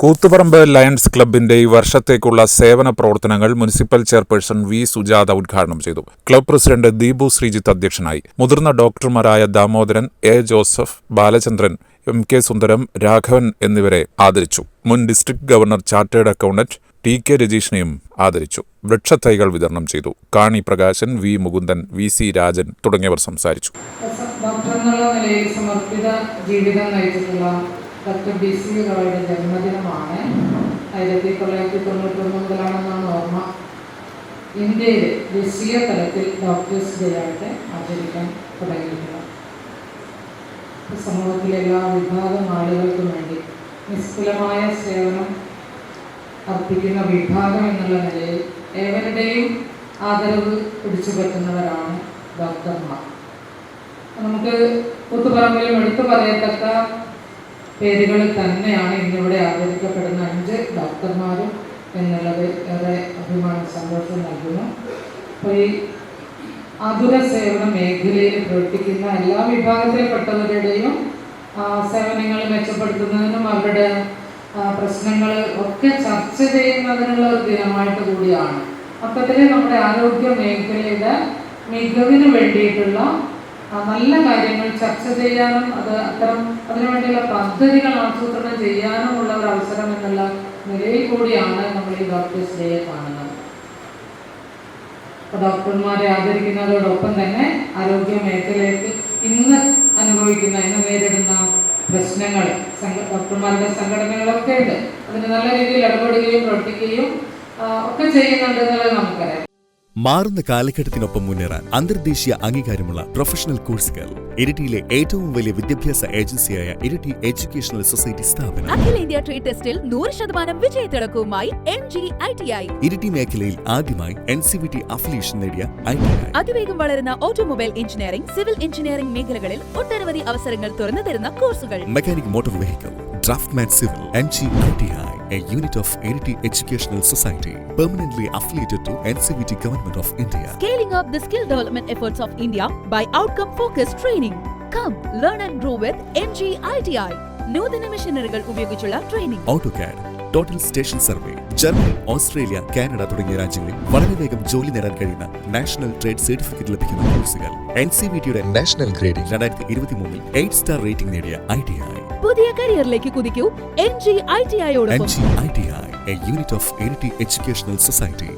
Koothuparamba lions ക്ലബിന്റെ ഈ വർഷത്തേക്കുള്ള സേവന പ്രവർത്തനങ്ങൾ മുനിസിപ്പൽ ചെയർപേഴ്സൺ വി സുജാത ഉദ്ഘാടനം ചെയ്തു. ക്ലബ് പ്രസിഡന്റ് ദീപു ശ്രീജിത്ത് അധ്യക്ഷനായി. മുതിർന്ന ഡോക്ടർമാരായ Damodaran, A Joseph, Balachandran, M K Sundaram, Raghavan എന്നിവരെ ആദരിച്ചു. മുൻ district governor, chartered accountant T K രജീഷിനെയും ആദരിച്ചു. വൃക്ഷത്തൈകൾ വിതരണം ചെയ്തു. Kani Prakashan, V Mukundan, V C Rajan തുടങ്ങിയവർ സംസാരിച്ചു. ഡോക്ടർ ബി സി റോയുടെ ജന്മദിനമാണ്. 1999 മുതലാണെന്നാണ് ഓർമ്മ. ഇന്ത്യയിൽ ദേശീയ തലത്തിൽ ഡോക്ടേഴ്സ് ഡേ ആയിട്ട് ആചരിക്കാൻ തുടങ്ങിയിട്ടുണ്ട്. സമൂഹത്തിലെ എല്ലാ വിഭാഗം ആളുകൾക്കും വേണ്ടി നിസ്തുലമായ സേവനം അർപ്പിക്കുന്ന വിഭാഗം എന്നുള്ള നിലയിൽ ഏവരുടെയും ആദരവ് പിടിച്ചു പറ്റുന്നവരാണ് ഡോക്ടർമാർ. നമുക്ക് കൂത്തുപറമ്പിലും എടുത്തു പറയത്തക്ക പേരുകൾ തന്നെയാണ് ഇന്നിവിടെ ആദരിക്കപ്പെടുന്ന 5 ഡോക്ടർമാരും എന്നുള്ളത് ഏറെ അഭിമാന സന്തോഷം നൽകുന്നു. അപ്പോൾ ഈ ആതുര സേവന മേഖലയിൽ പ്രവർത്തിക്കുന്ന എല്ലാ വിഭാഗത്തിൽപ്പെട്ടവരുടെയും സേവനങ്ങൾ മെച്ചപ്പെടുത്തുന്നതിനും അവരുടെ പ്രശ്നങ്ങൾ ഒക്കെ ചർച്ച ചെയ്യുന്നതിനുള്ള ഒരു ദിനമായിട്ട് കൂടിയാണ്. മൊത്തത്തിൽ നമ്മുടെ ആരോഗ്യ മേഖലയുടെ മികവിന് വേണ്ടിയിട്ടുള്ള നല്ല കാര്യങ്ങൾ ചർച്ച ചെയ്യാനും അതിനുവേണ്ടിയുള്ള പദ്ധതികൾ ആസൂത്രണം ചെയ്യാനുമുള്ള ഒരു അവസരം എന്നുള്ള നിലയിൽ കൂടിയാണ് നമ്മൾ ഈ ഡോക്ടേഴ്സ് ഡേ കാണുന്നത്. ഡോക്ടർമാരെ ആദരിക്കുന്നതോടൊപ്പം തന്നെ ആരോഗ്യ മേഖലയ്ക്ക് ഇന്ന് നേരിടുന്ന പ്രശ്നങ്ങൾ ഡോക്ടർമാരുടെ സംഘടനകളൊക്കെ ഉണ്ട്. അതിന് നല്ല രീതിയിൽ ഇടപെടുകയും പ്രവർത്തിക്കുകയും ഒക്കെ ചെയ്യുന്നുണ്ട് എന്നുള്ളത് നമുക്കറിയാം. മാറുന്ന കാലഘട്ടത്തിനൊപ്പം മുന്നേറാൻ അന്തർദേശീയ അംഗീകാരമുള്ള പ്രൊഫഷണൽ കോഴ്സുകൾ. ഇരിട്ടിയിലെ ഏറ്റവും വലിയ വിദ്യാഭ്യാസ ഏജൻസിയായ ഇരിട്ടി എഡ്യൂക്കേഷണൽ സൊസൈറ്റി സ്ഥാപനം. അഖിലേന്ത്യാ ട്രേഡ് ടെസ്റ്റിൽ 100% വിജയത്തിളക്കവുമായി MG-ITI. ഇരിട്ടി മേഖലയിൽ ആദ്യമായി NCVT അഫിലിയേഷൻ നേടിയ ITI. അതിവേഗം വളരുന്ന ഓട്ടോമൊബൈൽ എഞ്ചിനീയറിംഗ്, സിവിൽ എഞ്ചിനീയറിംഗ് മേഖലകളിൽ ഒട്ടനവധി അവസരങ്ങൾ തുറന്നു തരുന്ന കോഴ്സുകൾ. Mechanic motor vehicle, draughtsman civil. MG-ITI, a unit of Iriti Educational Society, permanently affiliated to NCVT Government of India. Scaling up the skill development efforts of India by outcome-focused training. Come, learn and grow with MG-ITI. നൂതന മെഷീനറികൾ ഉപയോഗിച്ചുള്ള training. AutoCAD, total station survey. Germany, Australia, Canada തുടങ്ങിയ രാജ്യങ്ങളിൽ വളരെ വേഗം ജോലി നേടാൻ കഴിയുന്ന national trade certificate ലഭിക്കുന്ന കോഴ്സുകൾ. NCVTയുടെ നാഷണൽ ഗ്രേഡിംഗ് 2023 8 സ്റ്റാർ റേറ്റിംഗ് നേടിയ ITI. പുതിയ കരിയറിലേക്ക് കുതിക്കൂ MG-ITI യോടൊപ്പം. MG-ITI, a unit of Iriti Educational Society.